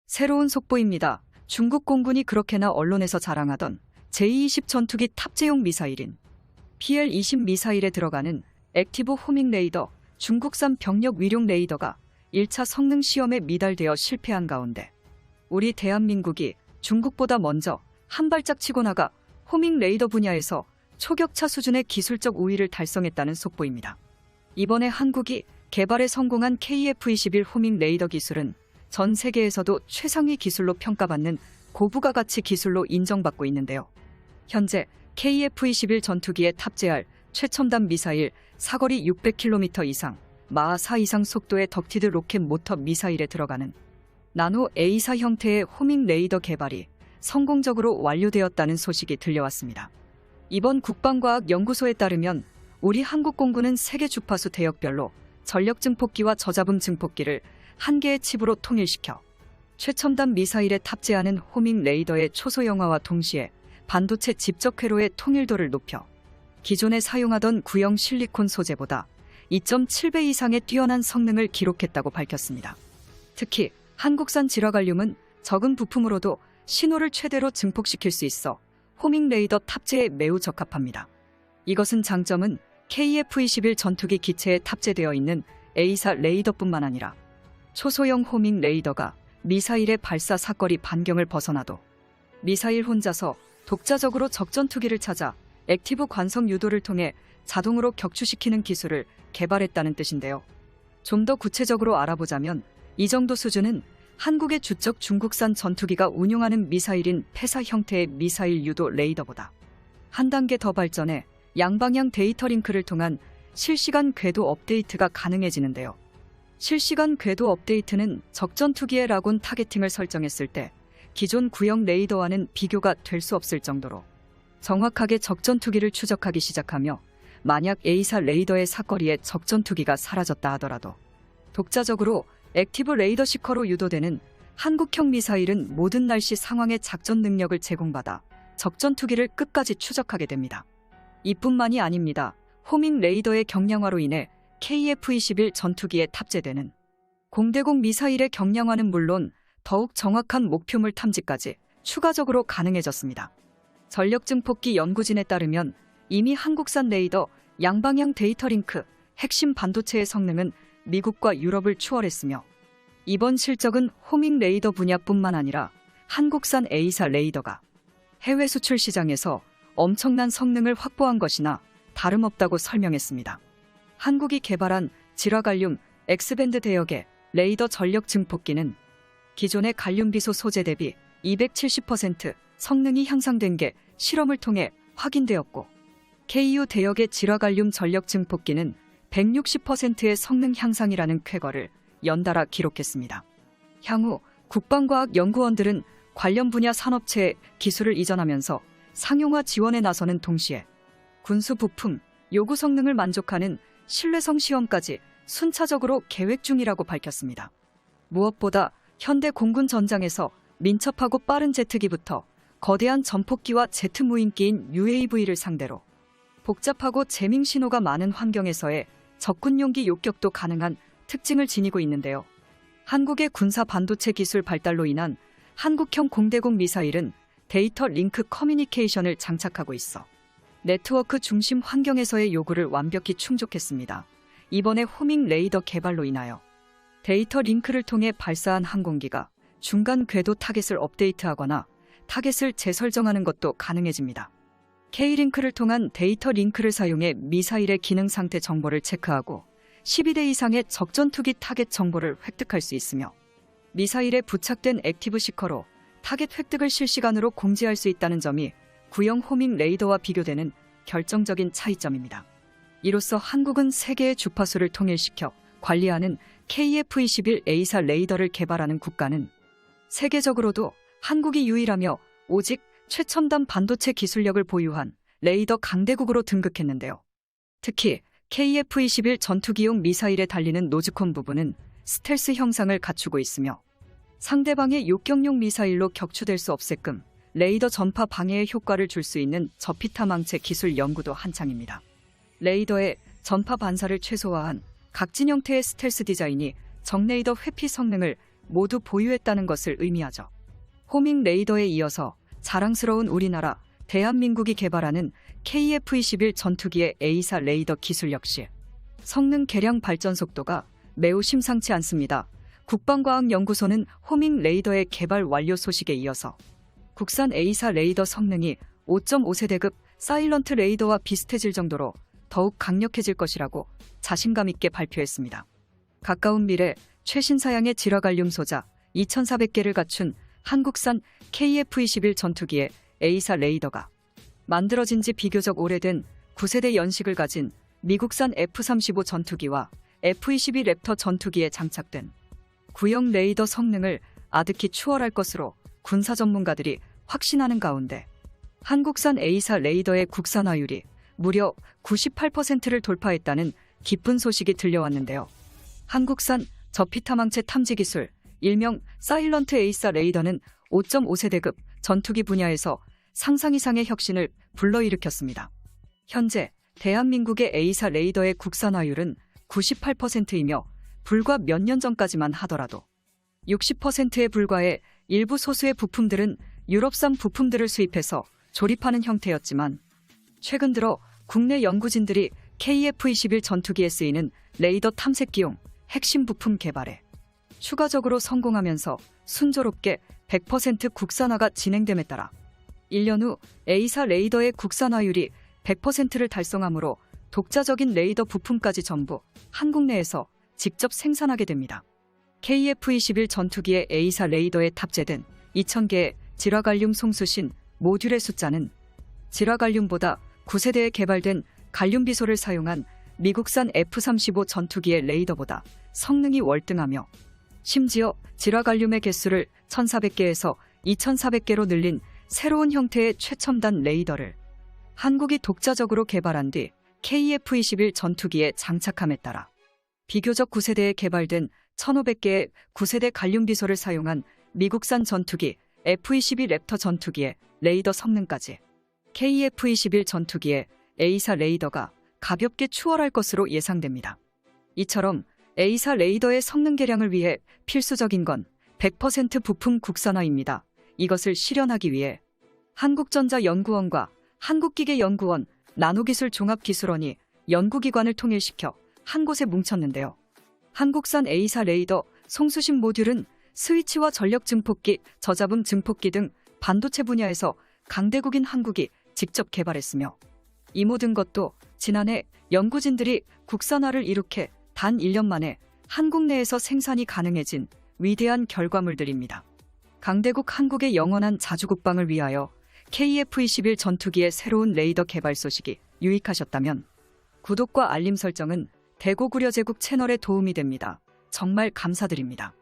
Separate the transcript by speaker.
Speaker 1: 새로운 속보입니다. 중국 공군이 그렇게나 언론에서 자랑하던 제-20 전투기 탑재용 미사일인 PL-20 미사일에 들어가는 액티브 호밍 레이더, 중국산 병력 위력 레이더가 1차 성능 시험에 미달되어 실패한 가운데 우리 대한민국이 중국보다 먼저 한 발짝 치고 나가 호밍 레이더 분야에서 초격차 수준의 기술적 우위를 달성했다는 속보입니다. 이번에 한국이 개발에 성공한 KF-21 호밍 레이더 기술은 전 세계에서도 최상위 기술로 평가받는 고부가 가치 기술로 인정받고 있는데요. 현재 KF-21 전투기에 탑재할 최첨단 미사일 사거리 600km 이상, 마하 4 이상 속도의 덕티드 로켓 모터 미사일에 들어가는 나노 A4 형태의 호밍 레이더 개발이 성공적으로 완료되었다는 소식이 들려왔습니다. 이번 국방과학연구소에 따르면 우리 한국 공군은 세계 주파수 대역별로 전력 증폭기와 저잡음 증폭기를 한 개의 칩으로 통일시켜 최첨단 미사일에 탑재하는 호밍 레이더의 초소형화와 동시에 반도체 집적 회로의 통일도를 높여 기존에 사용하던 구형 실리콘 소재보다 2.7배 이상의 뛰어난 성능을 기록했다고 밝혔습니다. 특히 한국산 질화갈륨은 적은 부품으로도 신호를 최대로 증폭시킬 수 있어 호밍 레이더 탑재에 매우 적합합니다. 이것은 장점은 KF-21 전투기 기체에 탑재되어 있는 A4 레이더뿐만 아니라 초소형 호밍 레이더가 미사일의 발사 사거리 반경을 벗어나도 미사일 혼자서 독자적으로 적전투기를 찾아 액티브 관성 유도를 통해 자동으로 격추시키는 기술을 개발했다는 뜻인데요. 좀 더 구체적으로 알아보자면 이 정도 수준은 한국의 주적 중국산 전투기가 운용하는 미사일인 폐사 형태의 미사일 유도 레이더보다 한 단계 더 발전해 양방향 데이터 링크를 통한 실시간 궤도 업데이트가 가능해지는데요. 실시간 궤도 업데이트는 적전투기의 라곤 타겟팅을 설정했을 때 기존 구형 레이더와는 비교가 될 수 없을 정도로 정확하게 적전투기를 추적하기 시작하며 만약 A4 레이더의 사거리에 적전투기가 사라졌다 하더라도 독자적으로 액티브 레이더 시커로 유도되는 한국형 미사일은 모든 날씨 상황의 작전 능력을 제공받아 적전투기를 끝까지 추적하게 됩니다. 이뿐만이 아닙니다. 호밍 레이더의 경량화로 인해 KF-21 전투기에 탑재되는 공대공 미사일의 경량화는 물론 더욱 정확한 목표물 탐지까지 추가적으로 가능해졌습니다. 전력증폭기 연구진에 따르면 이미 한국산 레이더, 양방향 데이터 링크, 핵심 반도체의 성능은 미국과 유럽을 추월했으며 이번 실적은 호밍 레이더 분야뿐만 아니라 한국산 A4 레이더가 해외 수출 시장에서 엄청난 성능을 확보한 것이나 다름없다고 설명했습니다. 한국이 개발한 질화갈륨 X밴드 대역의 레이더 전력 증폭기는 기존의 갈륨 비소 소재 대비 270% 성능이 향상된 게 실험을 통해 확인되었고 KU 대역의 질화갈륨 전력 증폭기는 160%의 성능 향상이라는 쾌거를 연달아 기록했습니다. 향후 국방과학연구원들은 관련 분야 산업체에 기술을 이전하면서 상용화 지원에 나서는 동시에 군수 부품, 요구 성능을 만족하는 신뢰성 시험까지 순차적으로 계획 중이라고 밝혔습니다. 무엇보다 현대 공군 전장에서 민첩하고 빠른 제트기부터 거대한 전폭기와 제트 무인기인 UAV를 상대로 복잡하고 재밍 신호가 많은 환경에서의 적군용기 요격도 가능한 특징을 지니고 있는데요. 한국의 군사 반도체 기술 발달로 인한 한국형 공대공 미사일은 데이터 링크 커뮤니케이션을 장착하고 있어 네트워크 중심 환경에서의 요구를 완벽히 충족했습니다. 이번에 호밍 레이더 개발로 인하여 데이터 링크를 통해 발사한 항공기가 중간 궤도 타겟을 업데이트하거나 타겟을 재설정하는 것도 가능해집니다. K링크를 통한 데이터 링크를 사용해 미사일의 기능 상태 정보를 체크하고 12대 이상의 적전투기 타겟 정보를 획득할 수 있으며 미사일에 부착된 액티브 시커로 타겟 획득을 실시간으로 공지할 수 있다는 점이 구형 호밍 레이더와 비교되는 결정적인 차이점입니다. 이로써 한국은 세계의 주파수를 통일시켜 관리하는 KF-21 A4 레이더를 개발하는 국가는 세계적으로도 한국이 유일하며 오직 최첨단 반도체 기술력을 보유한 레이더 강대국으로 등극했는데요. 특히 KF-21 전투기용 미사일에 달리는 노즈콘 부분은 스텔스 형상을 갖추고 있으며 상대방의 요격용 미사일로 격추될 수 없게끔 레이더 전파 방해에 효과를 줄 수 있는 저피타 망체 기술 연구도 한창입니다. 레이더의 전파 반사를 최소화한 각진 형태의 스텔스 디자인이 적레이더 회피 성능을 모두 보유했다는 것을 의미하죠. 호밍 레이더에 이어서 자랑스러운 우리나라 대한민국이 개발하는 KF-21 전투기의 A사 레이더 기술 역시 성능 개량 발전 속도가 매우 심상치 않습니다. 국방과학연구소는 호밍 레이더의 개발 완료 소식에 이어서 국산 A사 레이더 성능이 5.5세대급 사일런트 레이더와 비슷해질 정도로 더욱 강력해질 것이라고 자신감 있게 발표했습니다. 가까운 미래 최신 사양의 지라갈륨 소자 2,400개를 갖춘 한국산 KF-21 전투기의 A사 레이더가 만들어진 지 비교적 오래된 9세대 연식을 가진 미국산 F-35 전투기와 F-22 랩터 전투기에 장착된 구형 레이더 성능을 아득히 추월할 것으로 군사 전문가들이 확신하는 가운데 한국산 A사 레이더의 국산화율이 무려 98%를 돌파했다는 기쁜 소식이 들려왔는데요. 한국산 저피타망체 탐지 기술, 일명 사일런트 A사 레이더는 5.5세대급 전투기 분야에서 상상 이상의 혁신을 불러일으켰습니다. 현재 대한민국의 A사 레이더의 국산화율은 98%이며 불과 몇 년 전까지만 하더라도 60%에 불과해 일부 소수의 부품들은 유럽산 부품들을 수입해서 조립하는 형태였지만 최근 들어 국내 연구진들이 KF-21 전투기에 쓰이는 레이더 탐색기용 핵심 부품 개발에 추가적으로 성공하면서 순조롭게 100% 국산화가 진행됨에 따라 1년 후 A사 레이더의 국산화율이 100%를 달성하므로 독자적인 레이더 부품까지 전부 한국 내에서 직접 생산하게 됩니다. KF-21 전투기의 A사 레이더에 탑재된 2,000개의 지라갈륨 송수신 모듈의 숫자는 지라갈륨보다 9세대에 개발된 갈륨 비소를 사용한 미국산 F-35 전투기의 레이더보다 성능이 월등하며 심지어 지라갈륨의 개수를 1,400개에서 2,400개로 늘린 새로운 형태의 최첨단 레이더를 한국이 독자적으로 개발한 뒤 KF-21 전투기에 장착함에 따라 비교적 9세대에 개발된 1,500개의 9세대 갈륨 비소를 사용한 미국산 전투기 F-22 랩터 전투기의 레이더 성능까지 KF-21 전투기의 A사 레이더가 가볍게 추월할 것으로 예상됩니다. 이처럼 A사 레이더의 성능 개량을 위해 필수적인 건 100% 부품 국산화입니다. 이것을 실현하기 위해 한국전자연구원과 한국기계연구원, 나노기술종합기술원이 연구기관을 통일시켜 한 곳에 뭉쳤는데요. 한국산 A사 레이더 송수신 모듈은 스위치와 전력 증폭기, 저잡음 증폭기 등 반도체 분야에서 강대국인 한국이 직접 개발했으며 이 모든 것도 지난해 연구진들이 국산화를 이룩해 단 1년 만에 한국 내에서 생산이 가능해진 위대한 결과물들입니다. 강대국 한국의 영원한 자주국방을 위하여 KF-21 전투기의 새로운 레이더 개발 소식이 유익하셨다면 구독과 알림 설정은 대고구려제국 채널에 도움이 됩니다. 정말 감사드립니다.